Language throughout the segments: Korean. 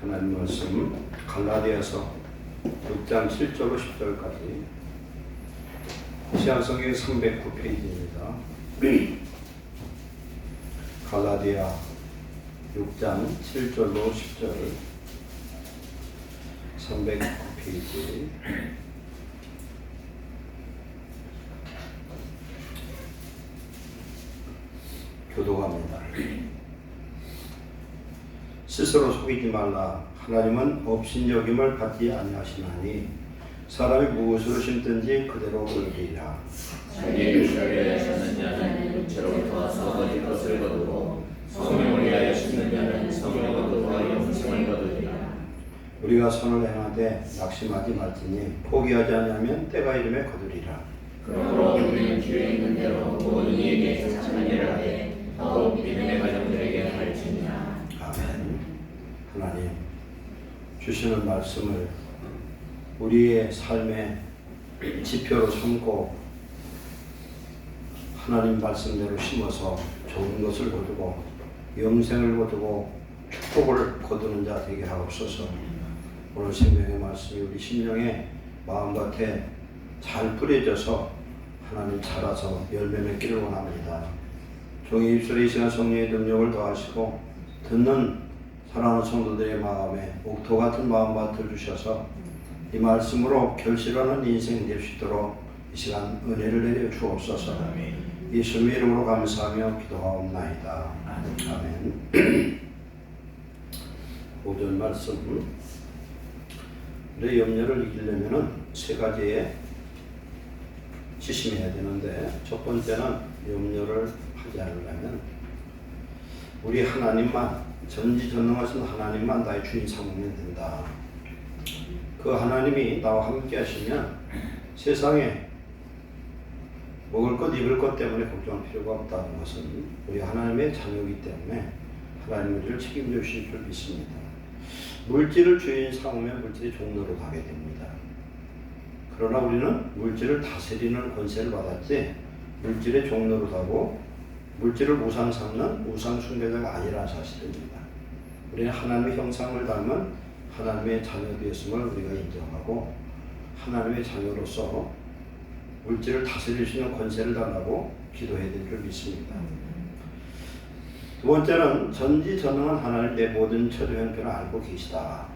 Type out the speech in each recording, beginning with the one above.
하나님 말씀 갈라디아서 6장 7절로 10절까지 시한성경 309페이지입니다. 갈라디아 6장 7절로 10절 309페이지 교도합니다. 스스로 속이지 말라. 하나님은 업신여김을 받지 아니하시나니 사람이 무엇으로 심든지 그대로 얻으리라. 자기의 육체를 심는 자는 육체로부터 썩어질 것을 거두고 성령을 위하여 심는 자는 성령으로부터 영생을 거두리라. 우리가 선을 행하되 낙심하지 말지니 포기하지 아니하면 때가 이름에 거두리라. 그러므로 우리는 기회 있는 대로 모든 이에게 찬양을 하되 더욱 믿음의 가정들에게 할지니라. 아멘. 하나님 주시는 말씀을 우리의 삶의 지표로 삼고 하나님 말씀대로 심어서 좋은 것을 거두고 영생을 거두고 축복을 거두는 자 되게 하옵소서. 오늘 생명의 말씀이 우리 심령의 마음밭에 잘 뿌려져서 하나님 자라서 열매 맺기를 원합니다. 종의 입술에 이 시간 성령의 능력을 더하시고 듣는 사랑하는 성도들의 마음에 옥토 같은 마음밭을 주셔서 이 말씀으로 결실하는 인생 될 수 있도록 이 시간 은혜를 내려 주옵소서. 예수님의 이름으로 감사하며 기도하옵나이다. 아멘. 오전 말씀 우리 염려를 이기려면 세 가지에 지심해야 되는데, 첫 번째는 염려를 하지 않으려면 우리 하나님만, 전지전능하신 하나님만 나의 주인 삼으면 된다. 그 하나님이 나와 함께 하시면 세상에 먹을 것 입을 것 때문에 걱정할 필요가 없다는 것은 우리 하나님의 자녀이기 때문에 하나님 우리를 책임져 주실 줄 믿습니다. 물질을 주인 삼으면 물질이 종로로 가게 됩니다. 그러나 우리는 물질을 다스리는 권세를 받았지 물질의 종로로 가고 물질을 우상 삼는 우상 숭배자가 아니라는 사실입니다. 우리는 하나님의 형상을 닮은 하나님의 자녀 되었음을 우리가 인정하고 하나님의 자녀로서 물질을 다스릴 수 있는 권세를 달라고 기도해야 될 줄 믿습니다. 두 번째는 전지전능한 하나님 내 모든 처리 형편을 알고 계시다.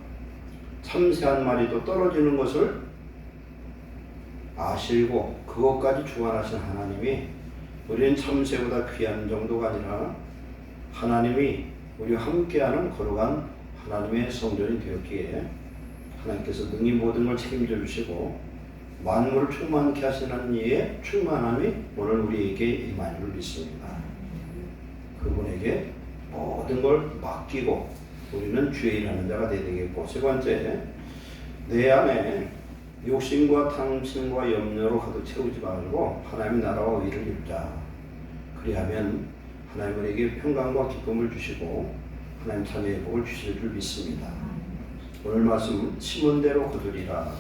참새 한 마리도 떨어지는 것을 아시고 그것까지 주관하신 하나님이 우리는 참새보다 귀한 정도가 아니라 하나님이 우리와 함께하는 거룩한 하나님의 성전이 되었기에 하나님께서 능히 모든 걸 책임져 주시고 만물을 충만케 하시는 이의 충만함이 오늘 우리에게 임할 줄 믿습니다. 그분에게 모든 걸 맡기고 우리는 주에 일하는 자가 되어야 되겠고, 세 번째, 내 안에 욕심과 탐심과 염려로 가득 채우지 말고 하나님의 나라와 의를 입자. 그리하면 하나님 우리에게 평강과 기쁨을 주시고 하나님 자녀의 복을 주실 줄 믿습니다. 오늘 말씀 심은 대로 거두리라.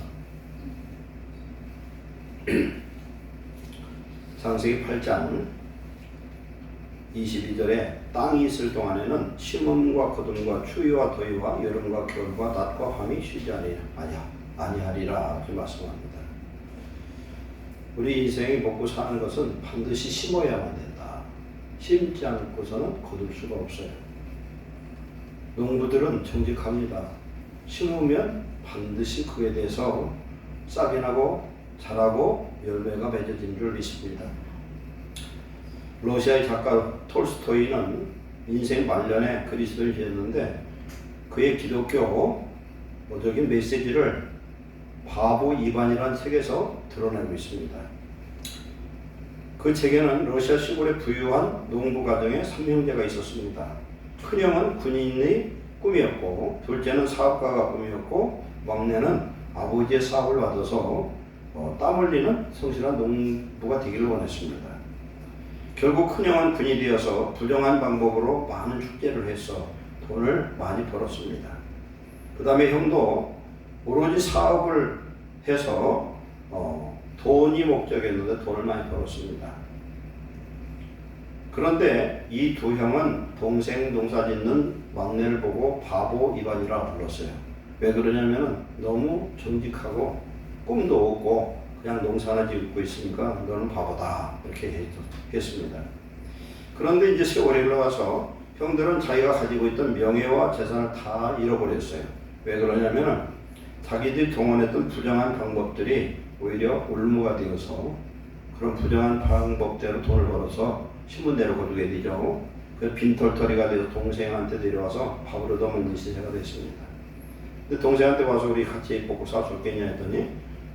창세기 8장 22절에 땅이 있을 동안에는 심음과 거둠과 추위와 더위와 여름과 겨울과 낮과 밤이 쉬지 아니하리라 이렇게 말씀합니다. 우리 인생이 먹고 사는 것은 반드시 심어야만 된다. 심지 않고서는 거둘 수가 없어요. 농부들은 정직합니다. 심으면 반드시 그에 대해서 싹이 나고 자라고 열매가 맺어진 줄 믿습니다. 러시아의 작가 톨스토이는 인생 말년에 그리스도를 지었는데 그의 기독교적인 메시지를 바보 이반이라는 책에서 드러내고 있습니다. 그 책에는 러시아 시골의 부유한 농부 가정에 3형제가 있었습니다. 큰형은 군인의 꿈이었고 둘째는 사업가가 꿈이었고 막내는 아버지의 사업을 받아서 땀 흘리는 성실한 농부가 되기를 원했습니다. 결국 큰형은 군인이 되어서 부정한 방법으로 많은 축제를 해서 돈을 많이 벌었습니다. 그 다음에 형도 오로지 사업을 해서 돈이 목적이었는데 돈을 많이 벌었습니다. 그런데 이 두 형은 동생 농사짓는 막내를 보고 바보 이반이라 불렀어요. 왜 그러냐면은 너무 정직하고 꿈도 없고 그냥 농사나 짓고 있으니까 너는 바보다 이렇게 했습니다. 그런데 이제 세월이 흘러가서 형들은 자기가 가지고 있던 명예와 재산을 다 잃어버렸어요. 왜 그러냐면은 자기들이 동원했던 부정한 방법들이 오히려 올무가 되어서 그런 부정한 방법대로 돈을 벌어서 신분대로 거두게 되죠. 그래서 빈털터리가 돼서 동생한테 내려와서 밥을 얻어먹는 시세가 됐습니다. 근데 동생한테 와서 우리 같이 먹고 싸줄겠냐 했더니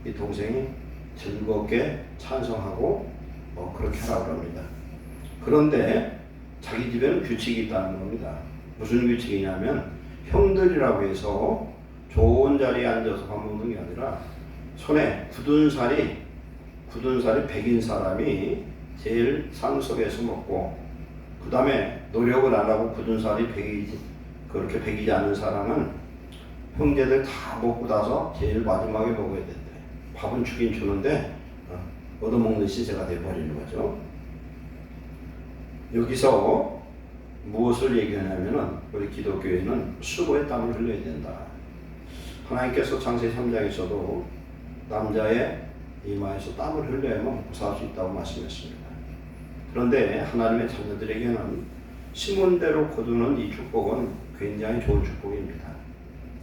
이 동생이 즐겁게 찬성하고 그렇게 하라고 합니다. 그런데 자기 집에는 규칙이 있다는 겁니다. 무슨 규칙이냐면 형들이라고 해서 좋은 자리에 앉아서 밥 먹는 게 아니라 손에 굳은 살이 백인 사람이 제일 상석에서 먹고 그 다음에 노력을 안 하고 굳은 살이 그렇게 백이지 않은 사람은 형제들 다 먹고 나서 제일 마지막에 먹어야 된대. 밥은 주긴 주는데 얻어먹는 시세가 돼버리는 거죠. 여기서 무엇을 얘기하냐면은 우리 기독교에는 수고의 땀을 흘려야 된다. 하나님께서 창세기 3장에서도 남자의 이마에서 땀을 흘려야만 무사할 수 있다고 말씀했습니다. 그런데 하나님의 자녀들에게는 심은 대로 거두는 이 축복은 굉장히 좋은 축복입니다.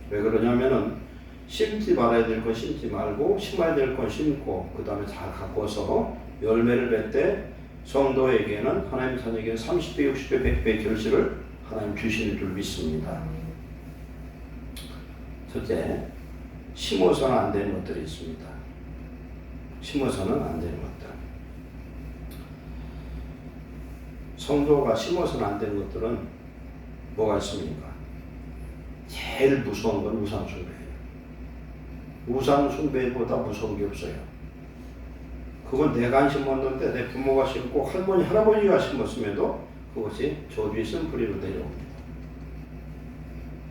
왜 그러냐면은 심지 말아야 될 건 심지 말고 심어야 될 건 심고 그 다음에 잘 가꿔서 열매를 맺되 성도에게는 하나님 자녀에게는 30배, 60배, 100배의 결실을 하나님 주시는 줄 믿습니다. 첫째, 심어서는 안 되는 것들이 있습니다. 심어서는 안 되는 것들. 성도가 심어서는 안 되는 것들은 뭐가 있습니까? 제일 무서운 건 우상숭배예요. 우상숭배보다 무서운 게 없어요. 그건 내가 안 심었는데 내 부모가 심고 할머니, 할아버지가 심었음에도 그것이 저주의 쓴뿌리로 내려옵니다.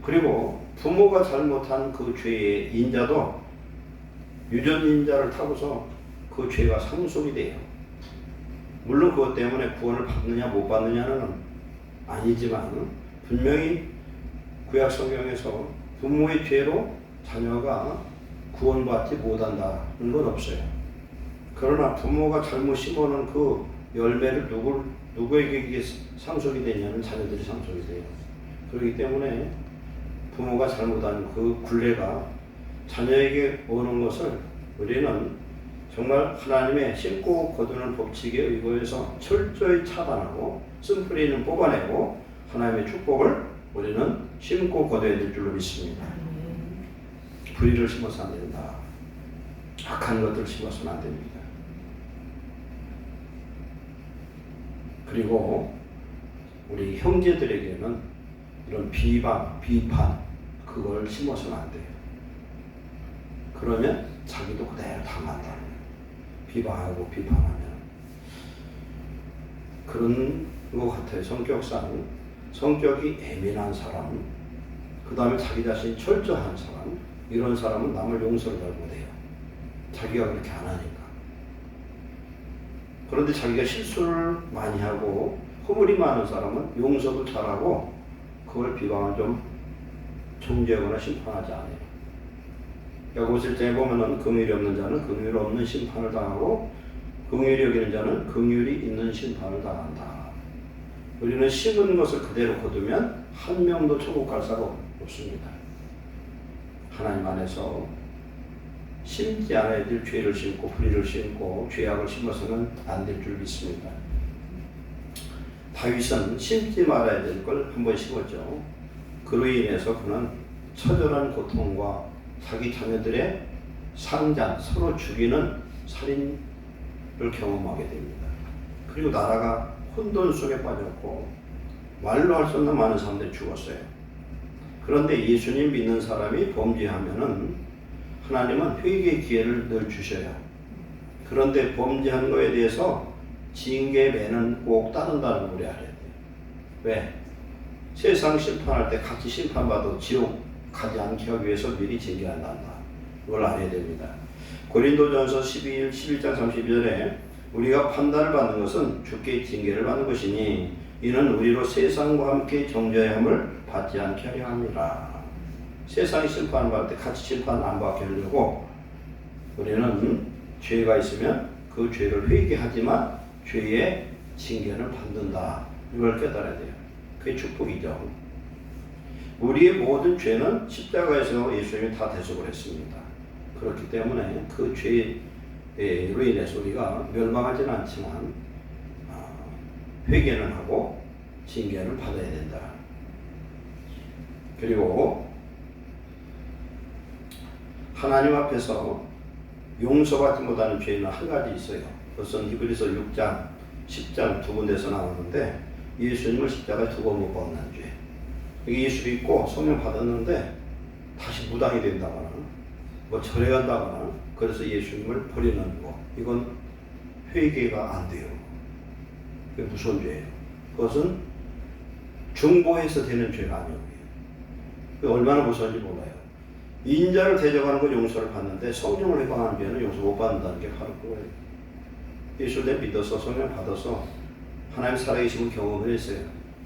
그리고 부모가 잘못한 그 죄의 인자도 유전인자를 타고서 그 죄가 상속이 돼요. 물론 그것 때문에 구원을 받느냐 못 받느냐는 아니지만 분명히 구약 성경에서 부모의 죄로 자녀가 구원받지 못한다는 건 없어요. 그러나 부모가 잘못 심어놓은 그 열매를 누구에게 이게 상속이 되냐면 자녀들이 상속이 돼요. 그렇기 때문에 부모가 잘못한 그 굴레가 자녀에게 오는 것을 우리는 정말 하나님의 심고 거두는 법칙에 의거해서 철저히 차단하고 쓴뿌리는 뽑아내고 하나님의 축복을 우리는 심고 거둬야 될 줄로 믿습니다. 불의를 심어서 안 된다. 악한 것들을 심어서는 안 됩니다. 그리고 우리 형제들에게는 이런 비방, 비판 그걸 심어서는 안 돼요. 그러면 자기도 그대로 당한다는 거예요. 비방하고 비판하면 그런 것 같아요. 성격이 예민한 사람, 그 다음에 자기 자신이 철저한 사람, 이런 사람은 남을 용서를 잘 못해요. 자기가 그렇게 안 하니까. 그런데 자기가 실수를 많이 하고 허물이 많은 사람은 용서도 잘하고 그걸 비방을 좀 정죄하거나 심판하지 않아요. 야고보 1장에 보면은 긍휼이 없는 자는 긍휼 없는 심판을 당하고 긍휼이 여기는 자는 긍휼이 있는 심판을 당한다. 우리는 심은 것을 그대로 거두면 한 명도 천국 갈 사람 없습니다. 하나님 안에서 심지 않아야 될 죄를 심고 불의를 심고 죄악을 심어서는 안 될 줄 믿습니다. 다윗은 심지 말아야 될 걸 한 번 심었죠. 그로 인해서 그는 처절한 고통과 자기 자녀들의 상잔, 서로 죽이는 살인을 경험하게 됩니다. 그리고 나라가 혼돈 속에 빠졌고 말로 할 수 없는 많은 사람들이 죽었어요. 그런데 예수님 믿는 사람이 범죄하면은 하나님은 회개의 기회를 늘 주셔요. 그런데 범죄한 거에 대해서 징계 매는 꼭 따른다는 걸 우리 알아야 돼요. 왜? 세상 심판할 때 같이 심판받아도 지옥 가지 않게 하기 위해서 미리 징계한다. 그걸 알아야 됩니다. 고린도전서 11장 32절에 우리가 판단을 받는 것은 주께 징계를 받는 것이니 이는 우리로 세상과 함께 정죄함을 받지 않게 하려 함이라. 세상이 심판을 받을 때 같이 심판 안 받게 하려고 우리는 죄가 있으면 그 죄를 회개하지만 죄의 징계는 받는다. 이걸 깨달아야 돼요. 그게 축복이죠. 우리의 모든 죄는 십자가에서 예수님이 다 대속을 했습니다. 그렇기 때문에 그 죄로 인해서 우리가 멸망하지는 않지만 회개는 하고 징계는 받아야 된다. 그리고 하나님 앞에서 용서받지 못하는 죄는 한 가지 있어요. 그것은 히브리서 6장, 10장 두 군데서 나오는데 예수님을 십자가에 두고 못 박는 죄. 이게 예수 믿고 성령 받았는데 다시 무당이 된다거나 뭐 절에 간다거나 그래서 예수님을 버리는 거. 이건 회개가 안 돼요. 그게 무서운 죄예요. 그것은 중보해서 되는 죄가 아니에요. 그게 얼마나 무서운지 몰라요. 인자를 대적하는 건 용서를 받는데 성령을 해방하는 죄는 용서 못 받는다는 게 바로 그거예요. 예수를 믿어서 성령 받아서 하나님 살아계심을 경험을 했어요.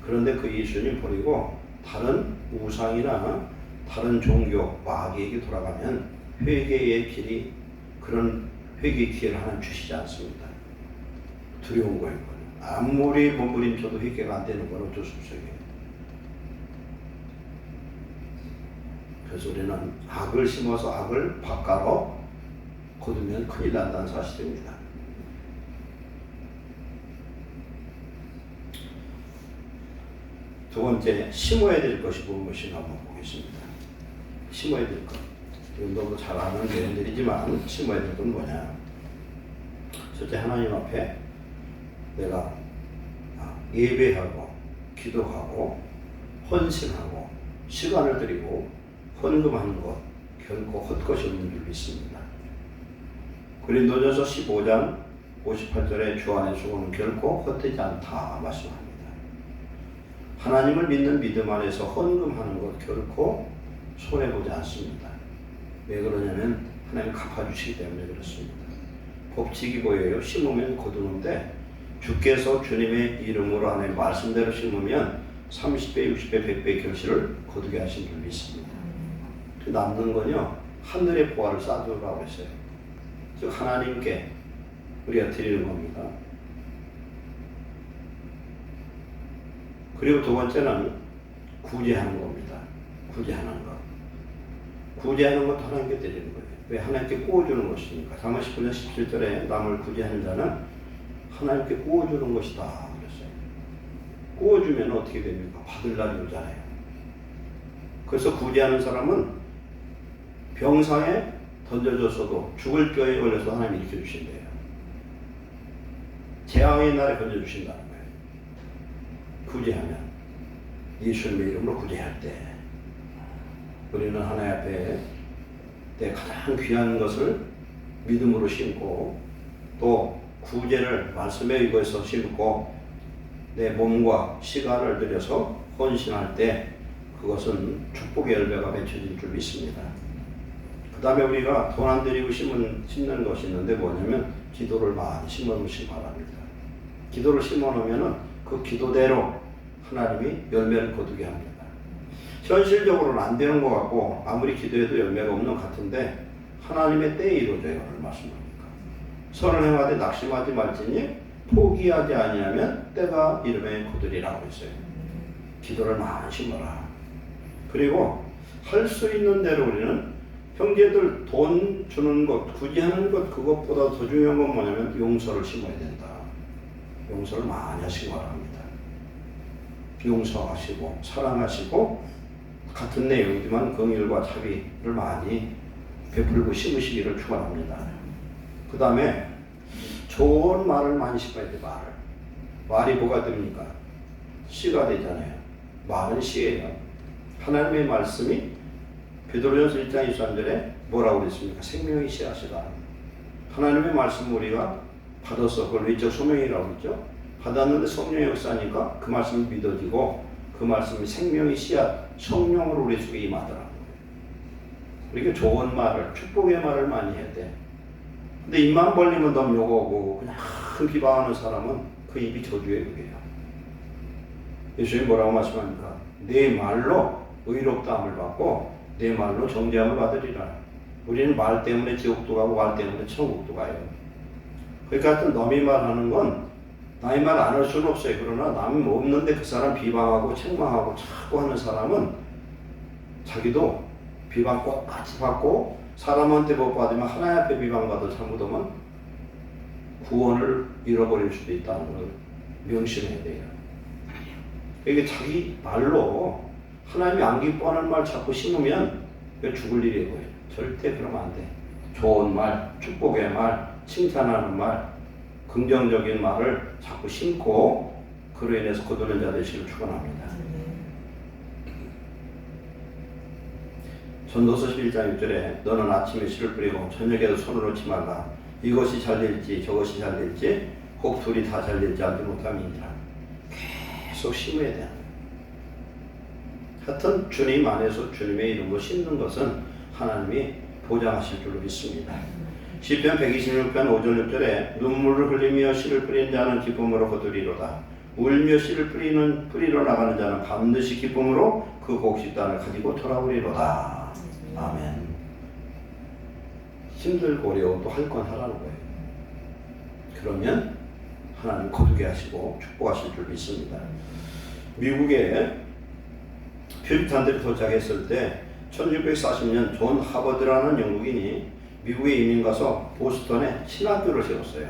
그런데 그 예수님 버리고 다른 우상이나 다른 종교, 마귀에게 돌아가면 회개의 길이 그런 회개의 기회를 하나님 주시지 않습니다. 두려운 거예요. 아무리 몸부림쳐도 회개가 안 되는 건 어쩔 수 없어요. 그래서 우리는 악을 심어서 악을 밭가로 거두면 큰일 난다는 사실입니다. 두 번째, 심어야 될 것이 무엇인가 한번 보겠습니다. 심어야 될 것. 이건 너무 잘 아는 내용들이지만 심어야 될 건 뭐냐. 첫째, 하나님 앞에 내가 예배하고 기도하고 헌신하고 시간을 드리고 헌금하는 것 결코 헛것이 없는 줄 믿습니다. 고린도전서 15장 58절에 주 안에 수고는 결코 헛되지 않다 말씀합니다. 하나님을 믿는 믿음 안에서 헌금하는 것 결코 손해보지 않습니다. 왜 그러냐면 하나님 갚아주시기 때문에 그렇습니다. 법칙이 보여요. 심으면 거두는데 주께서 주님의 이름으로 하나님 말씀대로 심으면 30배, 60배, 100배 결실을 거두게 하신 줄 믿습니다. 남는 건요 하늘의 보화를 쌓으라고 했어요. 즉 하나님께 우리가 드리는 겁니다. 그리고 두 번째는 구제하는 겁니다. 구제하는 것. 구제하는 것 하나님께 드리는 거예요. 왜 하나님께 구워주는 것이니까. 다만 19장 17절에 남을 구제하는 자는 하나님께 구워주는 것이다 그랬어요. 구워주면 어떻게 됩니까? 받을 날이 오잖아요. 그래서 구제하는 사람은 병상에 던져졌어도 죽을 뼈에 걸려서 하나님이 일으켜주신대요. 재앙의 날에 건져주신다는 거예요. 구제하면 예수님의 이름으로 구제할 때 우리는 하나님 앞에 내 가장 귀한 것을 믿음으로 심고 또 구제를 말씀에 의거해서 심고 내 몸과 시간을 들여서 헌신할 때 그것은 축복의 열매가 맺혀질 줄 믿습니다. 그 다음에 우리가 돈 안 들이고 심는 것이 있는데 뭐냐면 기도를 많이 심어놓으시기 바랍니다. 기도를 심어놓으면 그 기도대로 하나님이 열매를 거두게 합니다. 현실적으로는 안 되는 것 같고 아무리 기도해도 열매가 없는 것 같은데 하나님의 때에 이루어져요. 오늘 말씀합니까? 선을 행하되 낙심하지 말지니 포기하지 아니하면 때가 이름에 거두리라고 했어요. 기도를 많이 심어라. 그리고 할 수 있는 대로 우리는 형제들 돈 주는 것, 구제하는 것 그것보다 더 중요한 건 뭐냐면 용서를 심어야 된다. 용서를 많이 하시기 바랍니다. 용서하시고 사랑하시고 같은 내용이지만 긍휼과 자비를 많이 베풀고 심으시기를 축원합니다. 그 다음에 좋은 말을 많이 심어야 돼. 말이 뭐가 됩니까? 씨가 되잖아요. 말은 씨예요. 하나님의 말씀이 베드로전서 1장 23절에 뭐라고 그랬습니까? 생명의 씨앗이다. 하나님의 말씀 우리가 받아서 그걸 외적 소명이라고 했죠. 받았는데 성령의 역사니까 그 말씀이 믿어지고 그 말씀이 생명의 씨앗, 성령으로 우리 속에 임하더라고요. 우리가 좋은 말을, 축복의 말을 많이 해야 돼. 근데 입만 벌리면 너무 욕하고 그냥 비방하는 사람은 그 입이 저주의 극이에요. 예수님이 뭐라고 말씀합니까? 내 말로 의롭다함을 받고 내 말로 정죄함을 받으리라. 우리는 말 때문에 지옥도 가고 말 때문에 천국도 가요. 그러니까 하여튼 남이 말하는 건 남이 말 안 할 수는 없어요. 그러나 남이 없는데 그 사람 비방하고 책망하고 자꾸 하는 사람은 자기도 비방 꼭 같이 받고 사람한테 못 받으면 하나님 앞에 비방받아 잘못하면 구원을 잃어버릴 수도 있다는 걸 명심해야 돼요. 이게 자기 말로 하나님이 안 기뻐하는 말 자꾸 심으면 죽을 일이고요. 절대 그러면 안 돼. 좋은 말, 축복의 말, 칭찬하는 말, 긍정적인 말을 자꾸 심고 그로 인해서 거두는 자 되시길 축원합니다. 전도서 11장 6절에 너는 아침에 씨를 뿌리고 저녁에도 손을 놓지 말라. 이것이 잘 될지 저것이 잘 될지 혹 둘이 다 잘 될지 알지 못함이니라. 계속 심어야 돼요. 하여튼 주님 안에서 주님의 이름으로 심는 것은 하나님이 보장하실 줄로 믿습니다. 시편 126편 5절 6절에 눈물을 흘리며 씨를 뿌리는 자는 기쁨으로 거두리로다. 울며 씨를 뿌리러 나가는 자는 반드시 기쁨으로 그 곡식단을 가지고 돌아오리로다. 아멘. 힘들고 어려워도 할 건 하라는 거예요. 그러면 하나님 거두게 하시고 축복하실 줄 믿습니다. 미국에 퓨리탄들이 도착했을 때 1640년 존 하버드라는 영국인이 미국에 이민 가서 보스턴에 신학교를 세웠어요.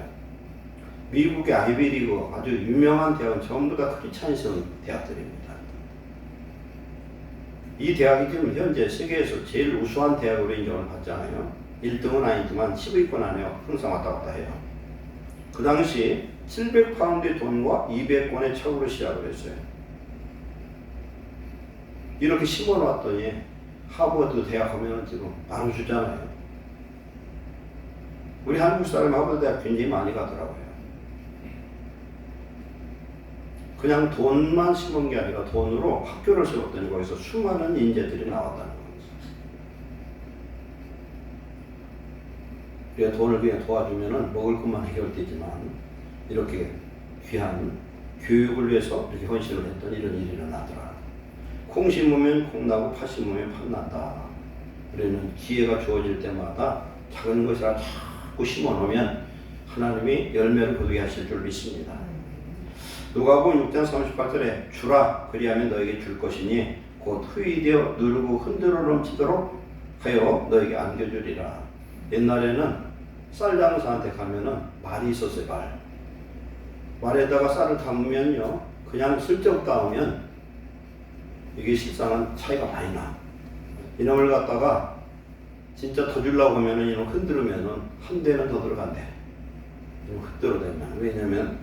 미국의 아이비리그 아주 유명한 대학은 전부 다 크리스찬성 대학들입니다. 이 대학이 지금 현재 세계에서 제일 우수한 대학으로 인정을 받잖아요. 1등은 아니지만 10위권 안에 항상 왔다 갔다 해요. 그 당시 700파운드의 돈과 200권의 책으로 시작을 했어요. 이렇게 심어놨더니 하버드 대학 하면 지금 바로 주잖아요. 우리 한국 사람 하버드 대학 굉장히 많이 가더라고요. 그냥 돈만 심은 게 아니라 돈으로 학교를 세웠더니 거기서 수많은 인재들이 나왔다는 거죠. 우리가 돈을 그냥 도와주면은 먹을 것만 해결되지만 이렇게 귀한 교육을 위해서 이렇게 헌신을 했더니 이런 일이 일어나더라. 콩 심으면 콩 나고 팥 심으면 팥 난다. 우리는 기회가 주어질 때마다 작은 것이라 자꾸 심어 놓으면 하나님이 열매를 거두게 하실 줄 믿습니다. 누가복음 6장 38절에 주라 그리하면 너에게 줄 것이니 곧 후이되어 누르고 흔들어 넘치도록 하여 너에게 안겨주리라. 옛날에는 쌀 장사한테 가면은 말이 있었어요. 말에다가 쌀을 담으면요 그냥 슬쩍 담으면 이게 실상은 차이가 많이 나. 이놈을 갖다가 진짜 더 주려고 하면은 이놈 흔들으면은 한 대는 더 들어간대. 이놈 흔들어대면. 왜냐면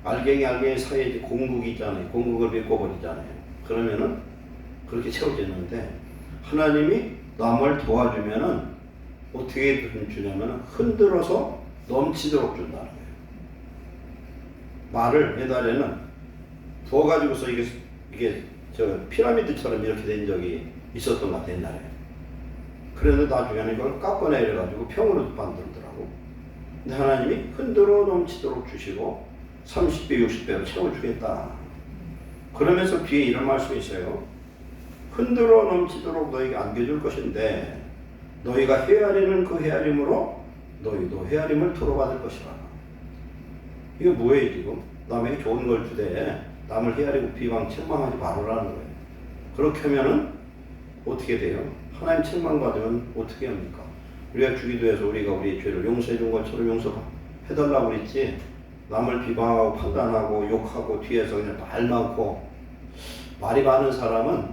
알갱이 사이에 공국이 있잖아요. 공국을 메꿔버리잖아요. 그러면은 그렇게 채워지는데 하나님이 남을 도와주면은 어떻게 주냐면은 흔들어서 넘치도록 준다는 거예요. 말을 옛날에는 부어가지고서 이게 저 피라미드처럼 이렇게 된 적이 있었던 것 같아요. 옛날에. 그런데 나중에는 이걸 깎아내려가지고 평으로 만들더라고. 근데 하나님이 흔들어 넘치도록 주시고 30배, 60배로 채워주겠다. 그러면서 뒤에 이런 말씀이 있어요. 흔들어 넘치도록 너희에게 안겨줄 것인데 너희가 헤아리는 그 헤아림으로 너희도 헤아림을 토로받을 것이라. 이거 뭐예요 지금? 남에게 좋은 걸 주되 남을 헤아리고 비방 책망하지 말으라는 거예요. 그렇게 하면은 어떻게 돼요? 하나님 책망받으면 어떻게 합니까? 우리가 주기도해서 우리가 우리의 죄를 용서해 준 것처럼 용서해달라고 그랬지. 남을 비방하고 판단하고 욕하고 뒤에서 그냥 말 많고 말이 많은 사람은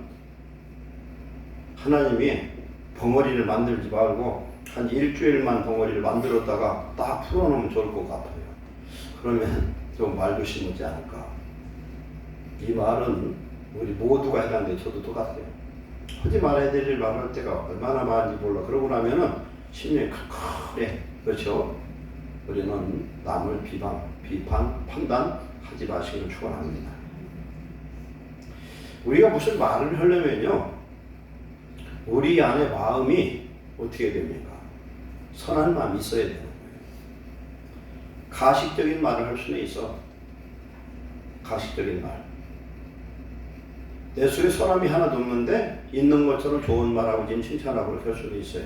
하나님이 벙어리를 만들지 말고 한 일주일만 벙어리를 만들었다가 딱 풀어놓으면 좋을 것 같아요. 그러면 좀 말도 심하지 않을까. 이 말은 우리 모두가 해당돼. 저도 똑같아요. 하지 말아야 될 일 말할 때가 얼마나 많은지 몰라. 그러고 나면은 심령이 칼칼해. 그렇죠? 우리는 남을 비판, 판단하지 마시기를 축원합니다. 우리가 무슨 말을 하려면요, 우리 안에 마음이 어떻게 됩니까? 선한 마음이 있어야 되는 거예요. 가식적인 말을 할 수는 있어. 가식적인 말. 내 속에 사람이 하나도 없는데 있는 것처럼 좋은 말하고 칭찬하고 그럴 수는 있어요.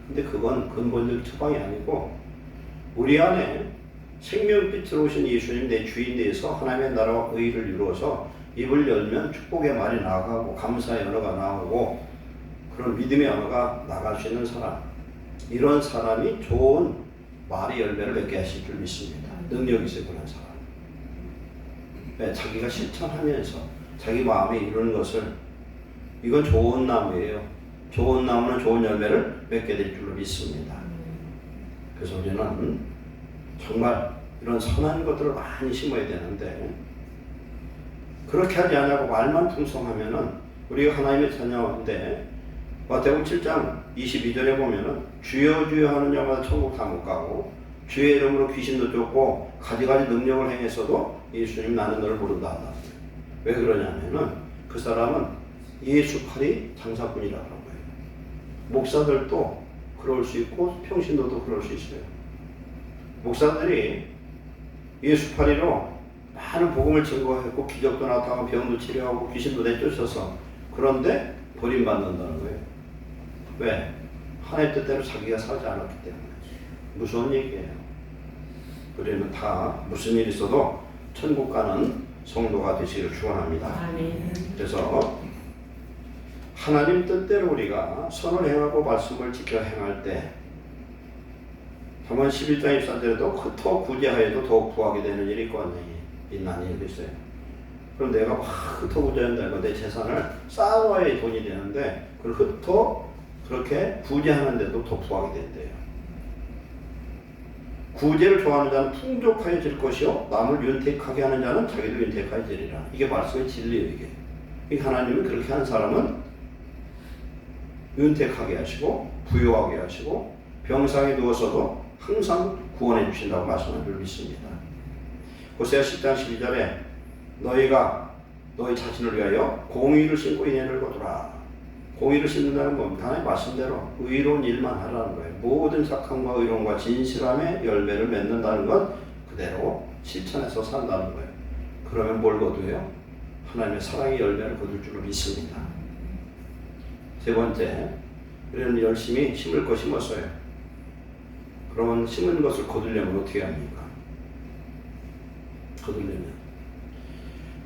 근데 그건 근본적 처방이 아니고 우리 안에 생명빛으로 오신 예수님 내 주인 대해서 하나님의 나라와 의를 이루어서 입을 열면 축복의 말이 나가고 감사의 언어가 나오고 그런 믿음의 언어가 나갈 수 있는 사람, 이런 사람이 좋은 말의 열매를 맺게 하실 줄 믿습니다. 능력이 있어요. 그런 사람. 네, 자기가 실천하면서 자기 마음에 이루는 것을, 이건 좋은 나무예요. 좋은 나무는 좋은 열매를 맺게 될 줄로 믿습니다. 그래서 우리는 정말 이런 선한 것들을 많이 심어야 되는데 그렇게 하지 않냐고 말만 풍성하면은 우리가 하나님의 자녀인데 마태복음 7장 22절에 보면은 주여 주여 하는 자마다 천국 다 못 가고 주의 이름으로 귀신도 쫓고 가지가지 능력을 행했어도 예수님 나는 너를 모른다. 왜 그러냐면은 그 사람은 예수팔이 장사꾼이라고 하는 거예요. 목사들도 그럴 수 있고 평신도도 그럴 수 있어요. 목사들이 예수팔이로 많은 복음을 증거했고 기적도 나타나고 병도 치료하고 귀신도 내쫓아서 그런데 버림받는다는 거예요. 왜? 하나님의 뜻대로 자기가 살지 않았기 때문에. 무서운 얘기예요. 우리는 다 무슨 일이 있어도 천국 가는 성도가 되시기를 축원합니다. 아멘. 그래서 하나님 뜻대로 우리가 선을 행하고 말씀을 지켜 행할 때 잠언 11장 24절에도 흩어 구제하여도 더욱 구하게 되는 일이 있나니 있어요. 그럼 내가 막 흩어 구제한다. 내 재산을 쌓아야 돈이 되는데 그걸 흩어 그렇게 구제하는데도 더 구하게 된대요. 구제를 좋아하는 자는 풍족하여질 것이요 남을 윤택하게 하는 자는 자기도 윤택하여지리라. 이게 말씀의 진리예요. 이게 하나님은 그렇게 하는 사람은 윤택하게 하시고 부유하게 하시고 병상에 누워서도 항상 구원해 주신다고 말씀을 믿습니다. 호세아 10장 12절에 너희가 너희 자신을 위하여 공의를 신고 인애를 거두라. 공의를 신는다는 뭡니까? 하나님 말씀대로 의로운 일만 하라는 거예요. 모든 착함과 의로움과 진실함의 열매를 맺는다는 건 그대로 실천해서 산다는 거예요. 그러면 뭘 거두어요? 하나님의 사랑의 열매를 거둘 줄로 믿습니다. 세 번째, 우리는 열심히 심을 거 심었어요. 그러면 심은 것을 거두려면 어떻게 합니까? 거두려면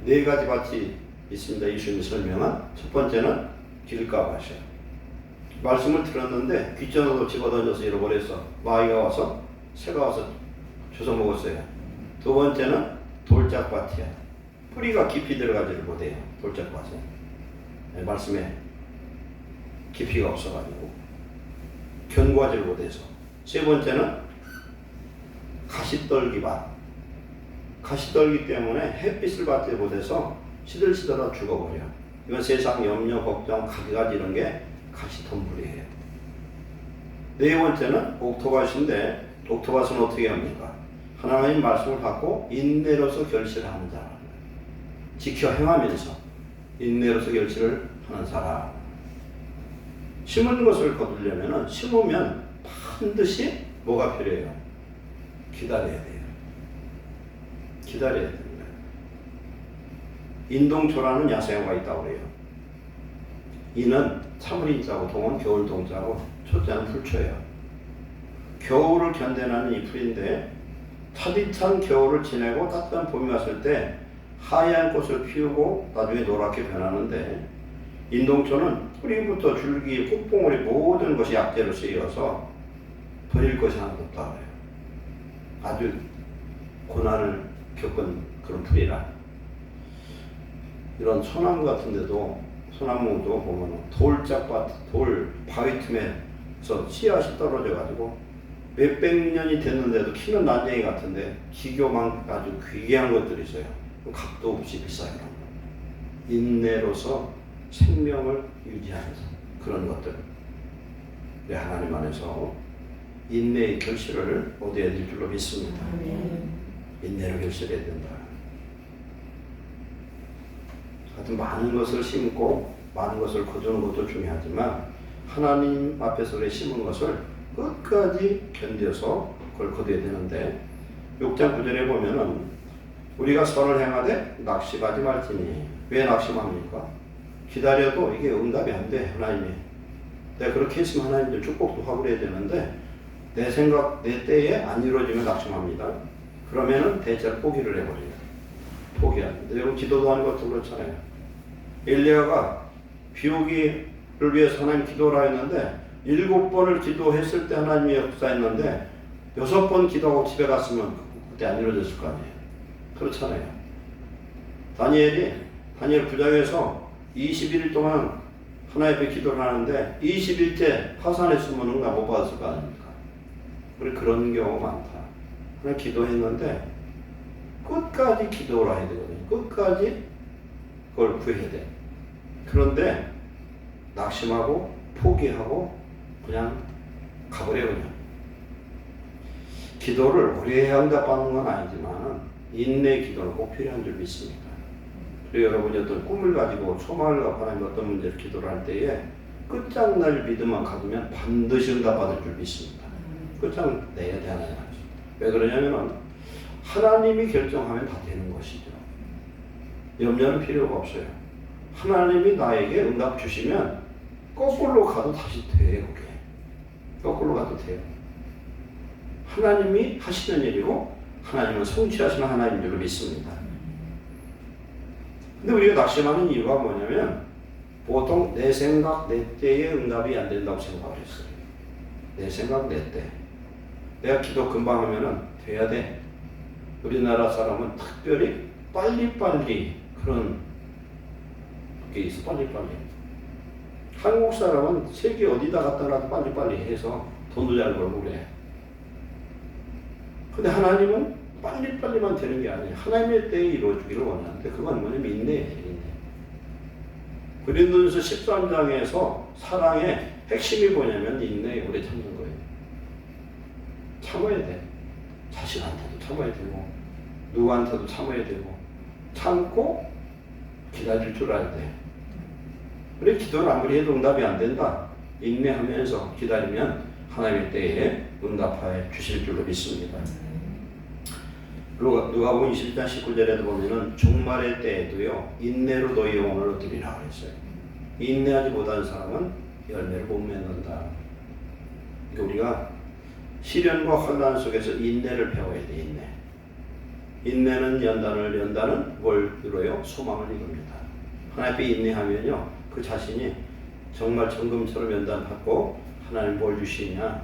네 가지 밭이 있습니다. 예수님이 설명한 첫 번째는 길가밭이에요. 말씀을 들었는데 귓전으로 집어던져서 잃어버려서 마귀가 와서 새가 와서 주워 먹었어요. 두 번째는 돌짝밭이야. 뿌리가 깊이 들어가지를 못해요. 돌짝밭은 말씀에 깊이가 없어가지고 견고하지를 못해서. 세 번째는 가시떨기밭. 가시떨기 때문에 햇빛을 받지 못해서 시들시들하다 죽어버려. 이건 세상 염려, 걱정, 가지가지 이런 게 가시덤불이에요. 네 번째는 옥토밭인데 옥토밭은 어떻게 합니까? 하나님 말씀을 받고 인내로서 결실을 하는 자라. 지켜 행하면서 인내로서 결실을 하는 사람. 심은 것을 거두려면 심으면 반드시 뭐가 필요해요? 기다려야 돼요. 기다려야 됩니다. 인동초라는 야생어가 있다고 그래요. 이는 참을인자고 동은 겨울동자고 초자는 풀초예요. 겨울을 견뎌내는 이 풀인데 차디찬 겨울을 지내고 따뜻한 봄이 왔을 때 하얀 꽃을 피우고 나중에 노랗게 변하는데 인동초는 뿌리부터 줄기, 꽃봉오리 모든 것이 약재로 쓰여서 버릴 것이 하나도 없다고 해요. 아주 고난을 겪은 그런 풀이라. 이런 소나무 같은데도 소나무도 보면 돌짝밭, 돌 바위 틈에서 씨앗이 떨어져가지고 몇백 년이 됐는데도 키는 난쟁이 같은데 기교만 아주 귀한 것들이 있어요. 값도 없이 비싸요. 인내로서 생명을 유지하면서 그런 것들. 네, 하나님 안에서 인내의 결실을 얻어야 될 줄로 믿습니다. 인내로 결실해야 된다. 하여튼 많은 것을 심고 많은 것을 거두는 것도 중요하지만 하나님 앞에서 심은 것을 끝까지 견뎌서 그걸 거둬야 되는데 6장 9절에 보면은 우리가 선을 행하되 낙심하지 말지니. 왜 낙심합니까? 기다려도 이게 응답이 안 돼. 하나님이. 내가 그렇게 했으면 하나님들 축복도 하고 그래야 되는데 내 생각, 내 때에 안 이루어지면 낙심합니다. 그러면은 대체로 포기를 해버려요. 포기합니다. 여러분 기도도 하는 것도 그렇잖아요. 엘리야가 비 오기를 위해서 하나님 기도를 했는데 7번을 기도했을 때 하나님이 역사했는데 6번 기도하고 집에 갔으면 그때 안 이루어졌을 거 아니에요. 그렇잖아요. 다니엘 9장에서 21일 동안 하나님 앞에 기도를 하는데 20일째 파산했으면 응답 못 받았을 거 아닙니까? 우리 그런 경우 많다. 하나님 기도했는데 끝까지 기도를 해야 되거든요. 끝까지 그걸 구해야 돼. 그런데 낙심하고 포기하고 그냥 가버려 그냥. 기도를 오래 응답받는 건 아니지만 인내 기도는 꼭 필요한 줄 믿습니다. 그리고 여러분이 어떤 꿈을 가지고 소망을 갖고 하나님 어떤 문제를 기도를 할 때에 끝장날 믿음만 가지면 반드시 응답받을 줄 믿습니다. 끝장내야 돼 하나님. 왜 그러냐면은 하나님이 결정하면 다 되는 것이죠. 염려는 필요가 없어요. 하나님이 나에게 응답 주시면 거꾸로 가도 다시 돼요. 그게. 거꾸로 가도 돼요. 하나님이 하시는 일이고 하나님은 성취하시는 하나님인 줄 믿습니다. 근데 우리가 낙심하는 이유가 뭐냐면 보통 내 생각, 내 때에 응답이 안 된다고 생각을 했어요. 내 생각, 내 때. 내가 기도 금방 하면은 돼야 돼. 우리나라 사람은 특별히 빨리빨리 그런 게 있어. 빨리빨리. 한국 사람은 세계 어디다 갖다 놔도 빨리빨리 해서 돈도 잘 벌고 그래. 근데 하나님은 빨리빨리만 되는 게 아니에요. 하나님의 때에 이루어지기를 원하는데 그건 뭐냐면 인내예요. 인내. 고린도전서 13장에서 사랑의 핵심이 뭐냐면 인내에 오래 참는 거예요. 참아야 돼. 자신한테도 참아야 되고 누구한테도 참아야 되고 참고 기다릴 줄 알아야 돼. 그래 기도를 아무리 해도 응답이 안 된다. 인내하면서 기다리면 하나님의 때에 응답하여 주실 줄로 믿습니다. 누가복음 21장 19절에도 보면은 종말의 때에도요 인내로 너희 영혼을 얻으리라 그랬어요. 인내하지 못한 사람은 열매를 못 맺는다. 그러니까 우리가 시련과 혼란 속에서 인내를 배워야 돼. 인내는 연단은 뭘 이뤄요? 소망을 이룹니다. 하나님 앞에 인내하면요 그 자신이 정말 정금처럼 연단받고 하나님 뭘 주시냐?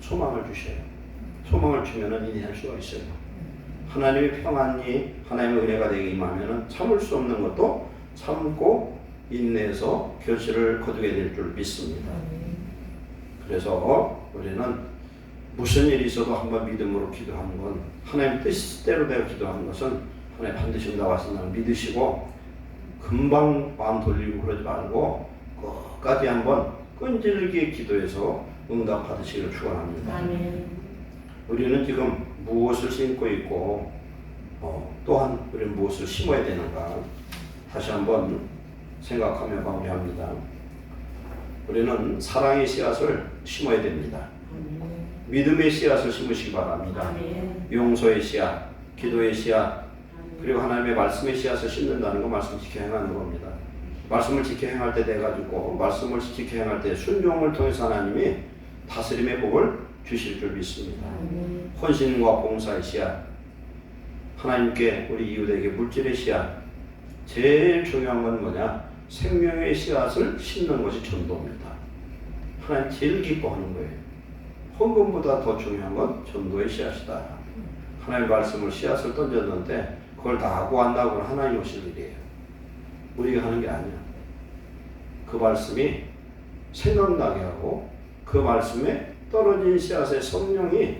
소망을 주셔요. 소망을 주면은 인내할 수가 있어요. 하나님의 평안이 하나님의 은혜가 되게 임하면은 참을 수 없는 것도 참고 인내해서 결실을 거두게 될 줄 믿습니다. 그래서 우리는 무슨 일이 있어도 한번 믿음으로 기도하는 건 하나님 뜻대로 내가 기도하는 것은 하나님 반드시 응답하신다는 믿으시고 금방 마음 돌리고 그러지 말고 끝까지 한번 끈질기게 기도해서 응답 받으시기를 축원합니다. 우리는 지금 무엇을 심고 있고 또한 우리는 무엇을 심어야 되는가 다시 한번 생각하며 마무리합니다. 우리는 사랑의 씨앗을 심어야 됩니다. 믿음의 씨앗을 심으시기 바랍니다. 용서의 씨앗, 기도의 씨앗, 그리고 하나님의 말씀의 씨앗을 심는다는 거 말씀 지켜 행하는 겁니다. 말씀을 지켜 행할 때 돼가지고 말씀을 지켜 행할 때 순종을 통해서 하나님이 다스림의 복을 주실 줄 믿습니다. 헌신과 봉사의 씨앗, 하나님께 우리 이웃에게 물질의 씨앗, 제일 중요한 건 뭐냐? 생명의 씨앗을 심는 것이 전도입니다. 하나님 제일 기뻐하는 거예요. 헌금보다 더 중요한 건 전도의 씨앗이다. 하나님의 말씀을 씨앗을 던졌는데 그걸 다 하고 한다고 하나님 오실 일이에요. 우리가 하는 게 아니야. 그 말씀이 생각나게 하고 그 말씀에 떨어진 씨앗의 성령이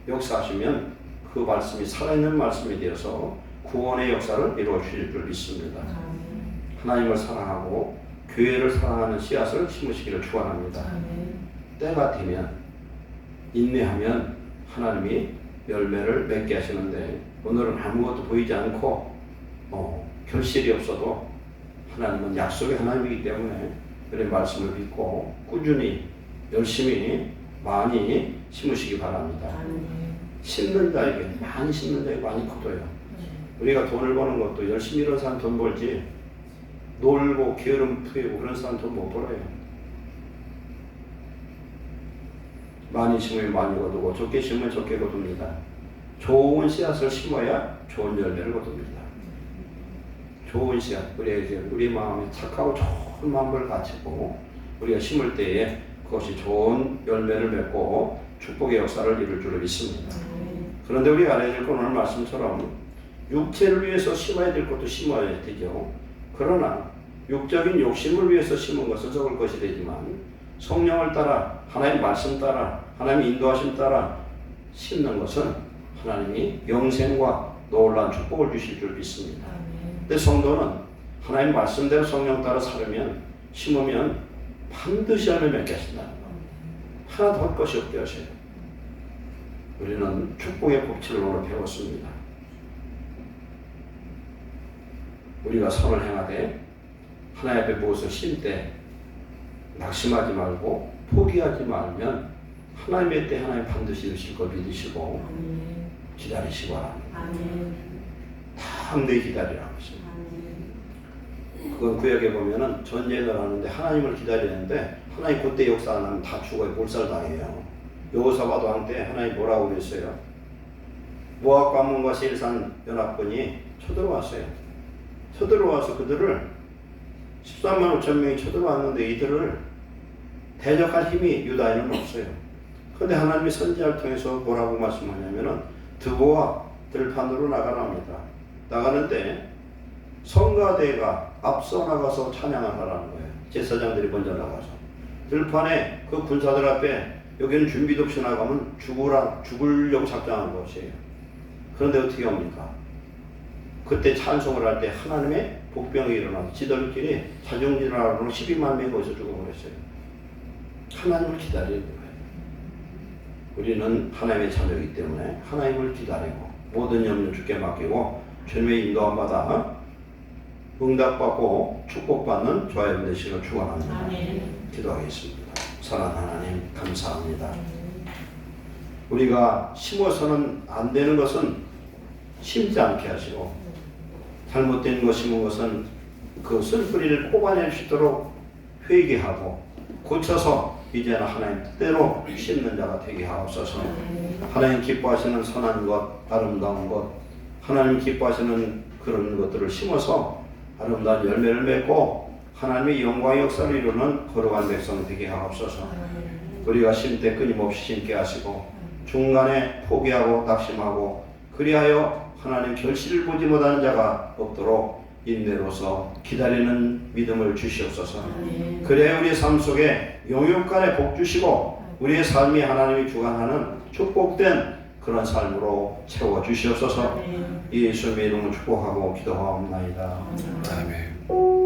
역사하시면 그 말씀이 살아있는 말씀이 되어서 구원의 역사를 이루어 주실 줄 믿습니다. 하나님을 사랑하고 교회를 사랑하는 씨앗을 심으시기를 축원합니다. 때가 되면 인내하면 하나님이 열매를 맺게 하시는데 오늘은 아무것도 보이지 않고 결실이 없어도 하나님은 약속의 하나님이기 때문에 그런 말씀을 믿고 꾸준히 열심히 많이 심으시기 바랍니다. 심는 자에게 많이 심는 자에게 많이 거둬요. 우리가 돈을 버는 것도 열심히 일하는 사람 돈 벌지 놀고 게으름 피우고 그런 사람 돈 못 벌어요. 많이 심으면 많이 거두고 적게 심으면 적게 거둡니다. 좋은 씨앗을 심어야 좋은 열매를 거둡니다. 좋은 씨앗, 우리 마음이 착하고 좋은 마음을 가지고 우리가 심을 때에 그것이 좋은 열매를 맺고 축복의 역사를 이룰 줄로 믿습니다. 그런데 우리가 알아야 될 건 오늘 말씀처럼 육체를 위해서 심어야 될 것도 심어야 되죠. 그러나 육적인 욕심을 위해서 심은 것은 적을 것이 되지만 성령을 따라 하나님 말씀 따라 하나님의 인도하심 따라 심는 것은 하나님이 영생과 놀라운 축복을 주실 줄 믿습니다. 근데 성도는 하나님 말씀대로 성령 따라 살으면 심으면 반드시 열매 맺게 하신다. 하나도 할 것이 없게 하셔요. 우리는 축복의 법칙을 오늘 배웠습니다. 우리가 선을 행하되 하나님 앞에 무엇을 심되 낙심하지 말고 포기하지 말면 하나님의 때 하나님 반드시 이루실 걸 믿으시고 기다리시기 바랍니다. 담대히 기다리라고 했습니다. 그건 구약에 보면은 전쟁을 하는데 하나님을 기다리는데 하나님 그때 역사 안 하면 다 죽어요. 몰살당해요. 여호사밧 왕 때 하나님 뭐라고 그랬어요? 모압 관문과 세일산 연합군이 쳐들어왔어요. 쳐들어와서 그들을 13만 5천 명이 쳐들어왔는데 이들을 대적할 힘이 유다에는 없어요. 그런데 하나님이 선지자를 통해서 뭐라고 말씀하냐면은 드보와 들판으로 나가랍니다. 나가는데 성가대가 앞서 나가서 찬양을 하라는 거예요. 제사장들이 먼저 나가서 들판에 그 군사들 앞에 여기는 준비도 없이 나가면 죽으려고 작정하는 것이에요. 그런데 어떻게 합니까? 그때 찬송을 할 때 하나님의 복병이 일어나서 지들끼리 자중질환으로 12만 명이 거기서 죽어버렸어요. 하나님을 기다리는 거예요. 우리는 하나님의 자녀이기 때문에 하나님을 기다리고 모든 염려 주께 맡기고 주님의 인도함 받아 응답받고 축복받는 저와 여러분 되시기를 축원합니다. 기도하겠습니다. 사랑하는 하나님 감사합니다. 우리가 심어서는 안 되는 것은 심지 않게 하시고 잘못된 것 심은 것은 그 쓴뿌리를 뽑아낼 수 있도록 회개하고 고쳐서 이제는 하나님 뜻대로 심는 자가 되게 하옵소서. 하나님 기뻐하시는 선한 것, 아름다운 것, 하나님 기뻐하시는 그런 것들을 심어서 아름다운 열매를 맺고 하나님의 영광의 역사를 이루는 거룩한 백성 되게 하옵소서. 우리가 심 때 끊임없이 심게 하시고 중간에 포기하고 낙심하고 그리하여 하나님 결실을 보지 못하는 자가 없도록 인내로서 기다리는 믿음을 주시옵소서. 그래야 우리의 삶 속에 영육간에 복 주시고 우리의 삶이 하나님이 주관하는 축복된 그런 삶으로 채워 주시옵소서. 예수님의 이름으로 축복하고 기도하옵나이다. 아멘.